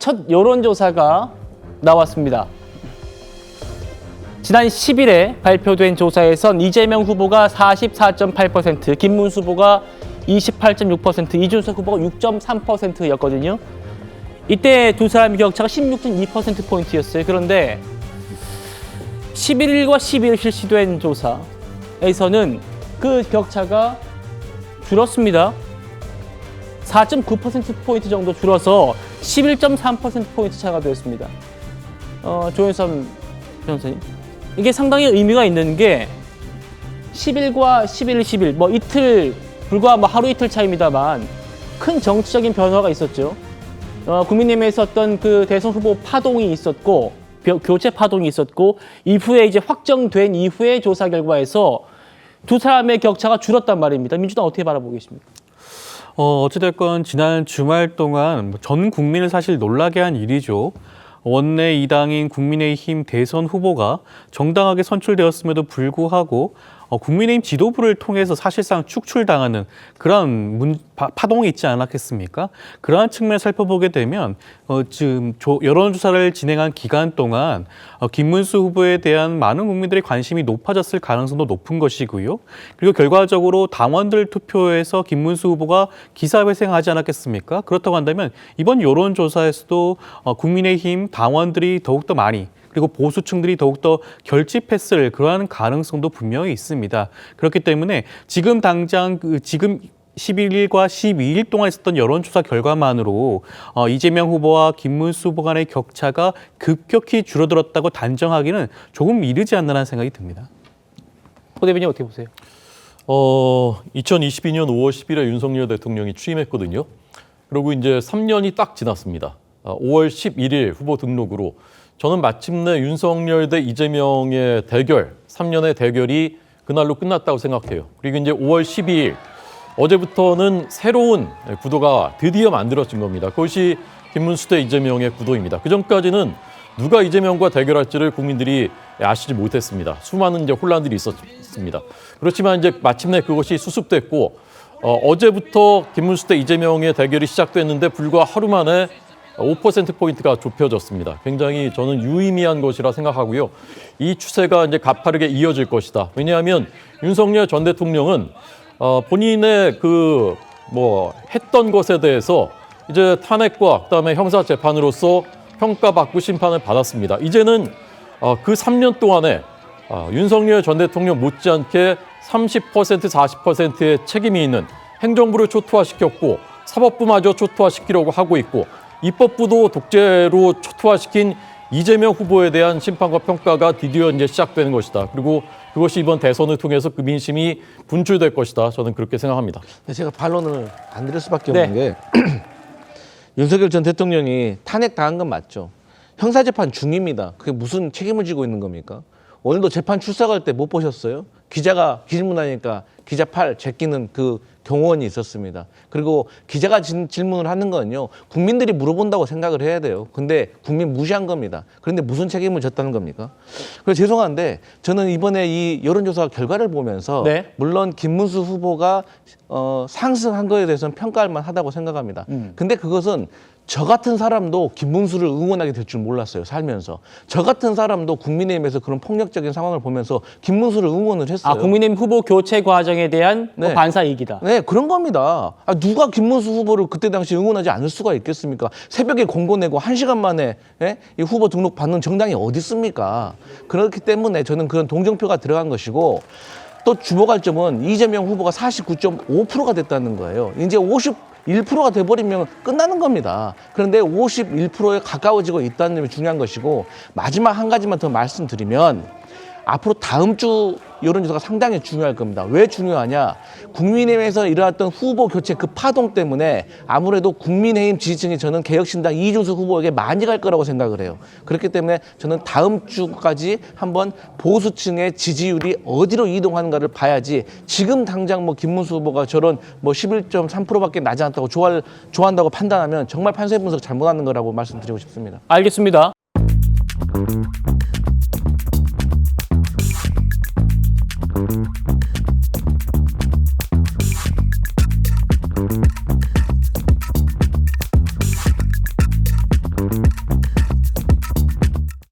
첫 여론조사가 나왔습니다. 지난 10일에 발표된 조사에선 이재명 후보가 44.8%, 김문수 후보가 28.6%, 이준석 후보가 6.3%였거든요. 이때 두 사람의 격차가 16.2%포인트였어요. 그런데 11일과 12일 실시된 조사에서는 그 격차가 줄었습니다. 4.9%포인트 정도 줄어서 11.3%포인트 차가 되었습니다. 조현선 변호사님, 이게 상당히 의미가 있는 게 10일과 11일, 10일, 뭐 이틀, 불과 뭐 하루 이틀 차이입니다만 큰 정치적인 변화가 있었죠. 국민의힘에서 어떤 그 대선 후보 파동이 있었고, 교체 파동이 있었고, 이후에 이제 확정된 이후의 조사 결과에서 두 사람의 격차가 줄었단 말입니다. 민주당 어떻게 바라보고 계십니까? 어찌됐건 지난 주말 동안 전 국민을 사실 놀라게 한 일이죠. 원내 2당인 국민의힘 대선 후보가 정당하게 선출되었음에도 불구하고 국민의힘 지도부를 통해서 사실상 축출당하는 그런 파동이 있지 않았겠습니까? 그러한 측면을 살펴보게 되면 지금 여론조사를 진행한 기간 동안 김문수 후보에 대한 많은 국민들의 관심이 높아졌을 가능성도 높은 것이고요. 그리고 결과적으로 당원들 투표에서 김문수 후보가 기사회생하지 않았겠습니까? 그렇다고 한다면 이번 여론조사에서도 국민의힘 당원들이 더욱더 많이, 그리고 보수층들이 더욱더 결집했을 그러한 가능성도 분명히 있습니다. 그렇기 때문에 지금 당장 지금 11일과 12일 동안 있었던 여론조사 결과만으로 이재명 후보와 김문수 후보 간의 격차가 급격히 줄어들었다고 단정하기는 조금 이르지 않나라는 생각이 듭니다. 호 대변인 어떻게 보세요? 2022년 5월 10일에 윤석열 대통령이 취임했거든요. 그리고 이제 3년이 딱 지났습니다. 5월 11일 후보 등록으로 저는 마침내 윤석열 대 이재명의 대결, 3년의 대결이 그날로 끝났다고 생각해요. 그리고 이제 5월 12일, 어제부터는 새로운 구도가 드디어 만들어진 겁니다. 그것이 김문수 대 이재명의 구도입니다. 그전까지는 누가 이재명과 대결할지를 국민들이 아시지 못했습니다. 수많은 이제 혼란들이 있었습니다. 그렇지만 이제 마침내 그것이 수습됐고, 어제부터 김문수 대 이재명의 대결이 시작됐는데 불과 하루 만에 5%포인트가 좁혀졌습니다. 굉장히 저는 유의미한 것이라 생각하고요. 이 추세가 이제 가파르게 이어질 것이다. 왜냐하면 윤석열 전 대통령은 본인의 했던 것에 대해서 이제 탄핵과 그다음에 형사 재판으로서 평가받고 심판을 받았습니다. 이제는 그 3년 동안에 윤석열 전 대통령 못지않게 30%, 40%의 책임이 있는 행정부를 초토화시켰고 사법부마저 초토화시키려고 하고 있고 입법부도 독재로 초토화시킨 이재명 후보에 대한 심판과 평가가 드디어 이제 시작되는 것이다. 그리고 그것이 이번 대선을 통해서 그 민심이 분출될 것이다. 저는 그렇게 생각합니다. 제가 반론을 안 드릴 수밖에 없는 게 윤석열 전 대통령이 탄핵당한 건 맞죠. 형사재판 중입니다. 그게 무슨 책임을 지고 있는 겁니까? 오늘도 재판 출석할 때 못 보셨어요? 기자가 질문하니까 기자 팔 제끼는 그 경호원이 있었습니다. 그리고 기자가 질문을 하는 건요, 국민들이 물어본다고 생각을 해야 돼요. 근데 국민 무시한 겁니다. 그런데 무슨 책임을 졌다는 겁니까? 그래서 죄송한데 저는 이번에 이 여론조사 결과를 보면서 물론 김문수 후보가 상승한 거에 대해서는 평가할 만하다고 생각합니다. 근데 그것은 저 같은 사람도 김문수를 응원하게 될 줄 몰랐어요, 살면서. 저 같은 사람도 국민의힘에서 그런 폭력적인 상황을 보면서 김문수를 응원을 했어요. 국민의힘 후보 교체 과정에 대한 반사이익이다. 네, 그런 겁니다. 누가 김문수 후보를 그때 당시 응원하지 않을 수가 있겠습니까? 새벽에 공고 내고 1시간 만에 이 후보 등록 받는 정당이 어디 있습니까? 그렇기 때문에 저는 그런 동정표가 들어간 것이고, 또 주목할 점은 이재명 후보가 49.5%가 됐다는 거예요. 이제 51%가 돼버리면 끝나는 겁니다. 그런데 51%에 가까워지고 있다는 점이 중요한 것이고, 마지막 한 가지만 더 말씀드리면 앞으로 다음 주 여론조사가 상당히 중요할 겁니다. 왜 중요하냐? 국민의힘에서 일어났던 후보 교체 그 파동 때문에 아무래도 국민의힘 지지층이 저는 개혁신당 이준석 후보에게 많이 갈 거라고 생각을 해요. 그렇기 때문에 저는 다음 주까지 한번 보수층의 지지율이 어디로 이동하는가를 봐야지, 지금 당장 김문수 후보가 저런 11.3%밖에 나지 않다고 좋아한다고 판단하면 정말 판세 분석 잘못하는 거라고 말씀드리고 싶습니다. 알겠습니다.